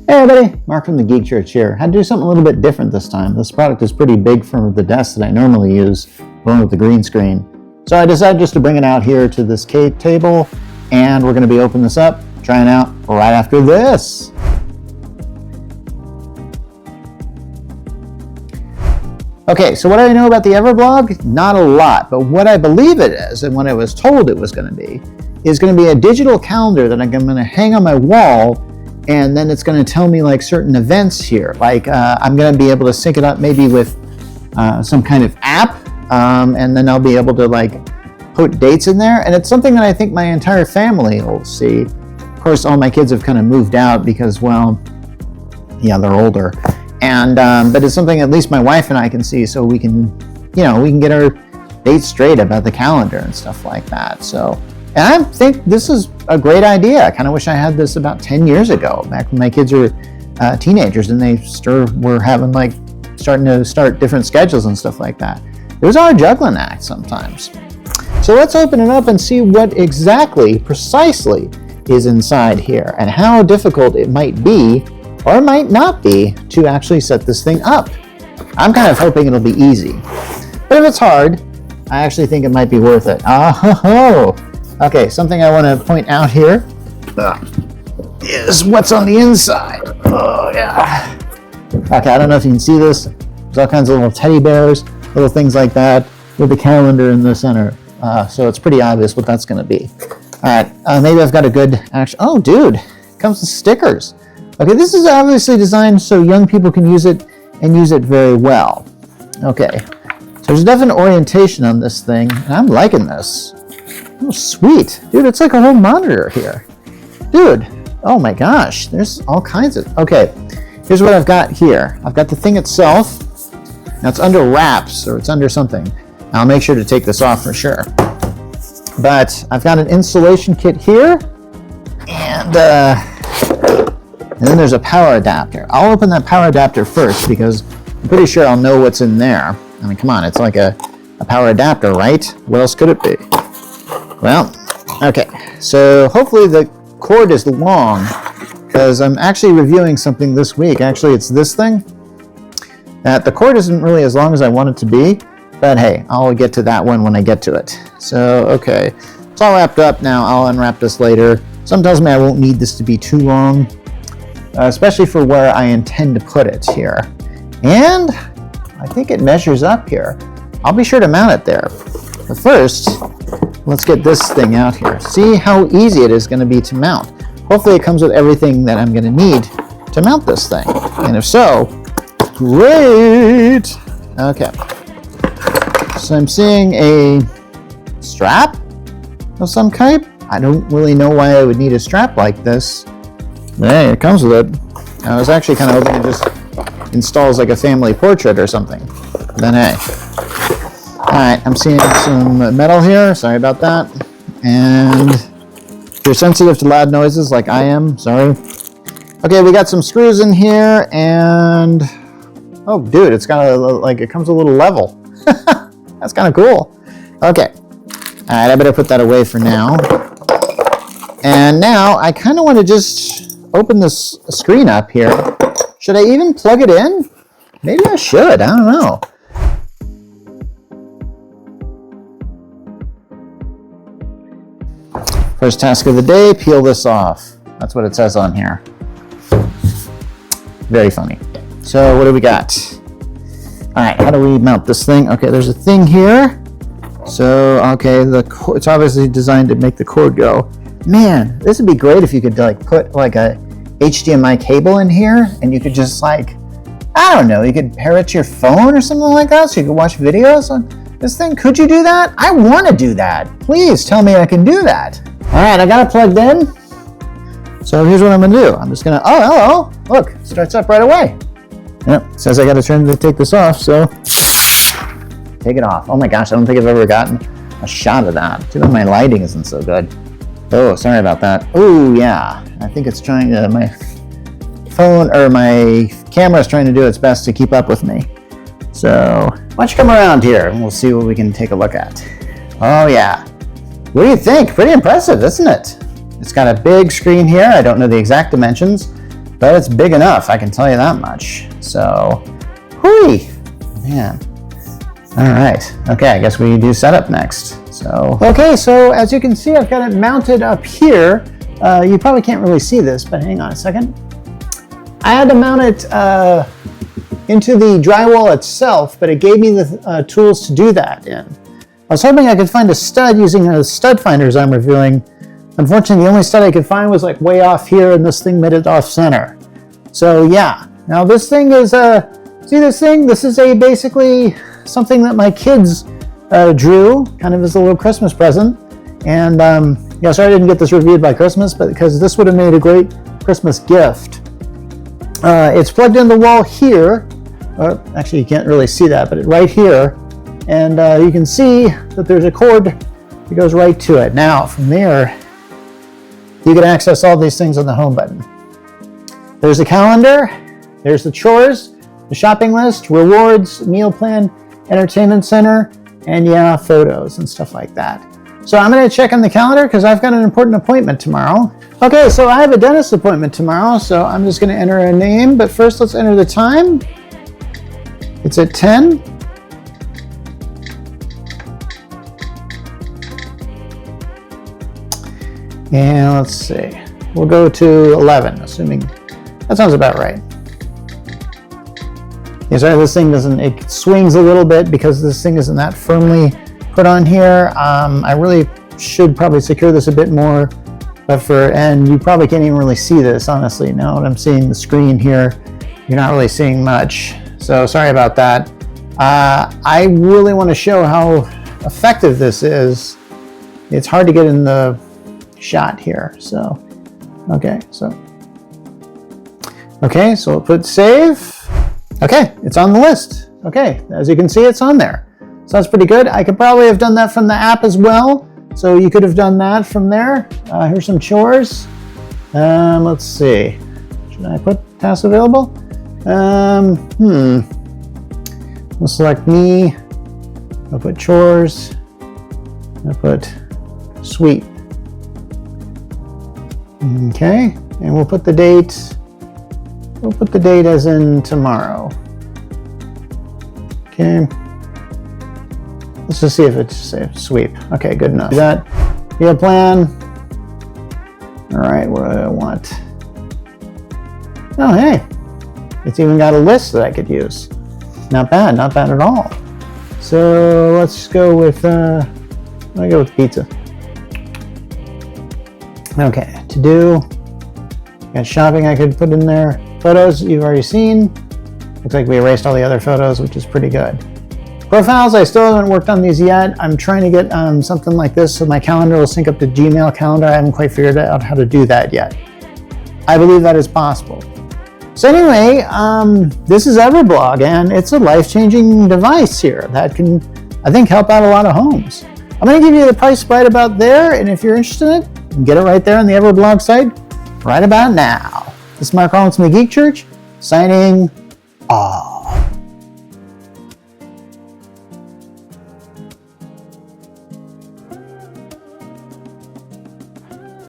Hey everybody, Mark from the Geek Church here. Had to do something a little bit different this time. This product is pretty big for the desk that I normally use, going with the green screen. So I decided just to bring it out here to this table, and we're going to be opening this up, trying out right after this. Okay, so what do I know about the Everblog? Not a lot, but what I believe it is, and what I was told it was going to be, is going to be a digital calendar that I'm going to hang on my wall, and then it's going to tell me like certain events here. Like I'm going to be able to sync it up maybe with some kind of app, and then I'll be able to like put dates in there. And it's something that I think my entire family will see. Of course, all my kids have kind of moved out because, well, yeah, they're older. And but it's something at least my wife and I can see, so we can, we can get our dates straight about the calendar and stuff like that. So. And I think this is a great idea. I kind of wish I had this about 10 years ago, back when my kids were teenagers and they were having starting to start different schedules and stuff like that. It was our juggling act sometimes. So let's open it up and see what exactly, precisely, is inside here and how difficult it might be or might not be to actually set this thing up. I'm kind of hoping it'll be easy. But if it's hard, I actually think it might be worth it. Okay, something I want to point out here is what's on the inside. Oh, yeah. Okay, I don't know if you can see this. There's all kinds of little teddy bears, little things like that, with the calendar in the center. So it's pretty obvious what that's going to be. All right, maybe I've got a good action. Oh, dude, it comes with stickers. Okay, this is obviously designed so young people can use it and use it very well. Okay, so there's a definite orientation on this thing, and I'm liking this. Oh, sweet. Dude, it's like a whole monitor here. Dude, oh my gosh, there's all kinds of... Okay, here's what I've got here. I've got the thing itself. Now it's under wraps, or it's under something. I'll make sure to take this off for sure. But I've got an installation kit here, and then there's a power adapter. I'll open that power adapter first, because I'm pretty sure I'll know what's in there. I mean, come on, it's like a power adapter, right? What else could it be? Well, okay, so hopefully the cord is long, because I'm actually reviewing something this week. Actually, it's this thing. The cord isn't really as long as I want it to be, but hey, I'll get to that one when I get to it. So, okay, it's all wrapped up now. I'll unwrap this later. Something tells me I won't need this to be too long, especially for where I intend to put it here. And I think it measures up here. I'll be sure to mount it there. But first, let's get this thing out here. See how easy it is going to be to mount. Hopefully it comes with everything that I'm going to need to mount this thing. And if so, great! Okay. So I'm seeing a strap of some type. I don't really know why I would need a strap like this. But hey, it comes with it. I was actually kind of hoping it just installs like a family portrait or something. But then hey. Alright, I'm seeing some metal here, sorry about that. And if you're sensitive to loud noises like I am, sorry. Okay, we got some screws in here, and oh dude, it's got it comes a little level. That's kind of cool. Okay, alright, I better put that away for now. And now I kind of want to just open this screen up here. Should I even plug it in? Maybe I should, I don't know. First task of the day, peel this off. That's what it says on here. Very funny. So what do we got? All right, how do we mount this thing? Okay, there's a thing here. So, okay, it's obviously designed to make the cord go. Man, this would be great if you could put like a HDMI cable in here, and you could just I don't know, you could pair it to your phone or something like that, so you could watch videos on this thing. Could you do that? I want to do that. Please tell me I can do that. All right, I got it plugged in. So here's what I'm gonna do. I'm just gonna, oh, hello, look, it starts up right away. Yep, says I gotta take this off, so take it off. Oh my gosh, I don't think I've ever gotten a shot of that. Too bad my lighting isn't so good. Oh, sorry about that. Oh yeah, I think it's trying to, my phone, or my camera is trying to do its best to keep up with me. So, why don't you come around here and we'll see what we can take a look at. Oh yeah. What do you think? Pretty impressive, isn't it? It's got a big screen here. I don't know the exact dimensions, but it's big enough, I can tell you that much. So, whooey, man. All right, okay, I guess we do setup next. So, okay, so as you can see, I've got it mounted up here. You probably can't really see this, but hang on a second. I had to mount it into the drywall itself, but it gave me the tools to do that in. I was hoping I could find a stud using the stud finders I'm reviewing. Unfortunately, the only stud I could find was like way off here, and this thing made it off center. So yeah, now this thing is, see this thing? This is basically something that my kids drew, kind of as a little Christmas present. And yeah, sorry I didn't get this reviewed by Christmas, but because this would have made a great Christmas gift. It's plugged in the wall here. Actually, you can't really see that, but right here. And you can see that there's a cord that goes right to it. Now, from there, you can access all these things on the home button. There's a calendar, there's the chores, the shopping list, rewards, meal plan, entertainment center, and yeah, photos and stuff like that. So I'm going to check on the calendar because I've got an important appointment tomorrow. Okay, so I have a dentist appointment tomorrow, so I'm just going to enter a name, but first let's enter the time. It's at 10. And let's see, we'll go to 11, assuming that sounds about right. Yeah, sorry, this thing doesn't, it swings a little bit because this thing isn't that firmly put on here. I really should probably secure this a bit more, but and you probably can't even really see this, honestly. Now that I'm seeing the screen here, you're not really seeing much. So sorry about that. I really want to show how effective this is. It's hard to get in the shot here. So, okay, so we'll put save. Okay, it's on the list. Okay, as you can see, it's on there. So that's pretty good. I could probably have done that from the app as well. So you could have done that from there. Here's some chores. Let's see. Should I put tasks available? We'll select me. I'll put chores. I'll put sweep. Okay, and we'll put the date. We'll put the date as in tomorrow. Okay. Let's just see if it's sweep. Okay, good enough. Do that. Meal plan. All right, what do I want? Oh, hey, it's even got a list that I could use. Not bad at all. So let's go with, I go with pizza. Okay, to do. Got shopping I could put in there. Photos you've already seen. Looks like we erased all the other photos, which is pretty good. Profiles, I still haven't worked on these yet. I'm trying to get something like this so my calendar will sync up to Gmail calendar. I haven't quite figured out how to do that yet. I believe that is possible. So anyway, this is Everblog, and it's a life-changing device here that can, I think, help out a lot of homes. I'm going to give you the price right about there, and if you're interested in it, you can get it right there on the Everblog site right about now. This is Mark Rollins from the Geek Church, signing off.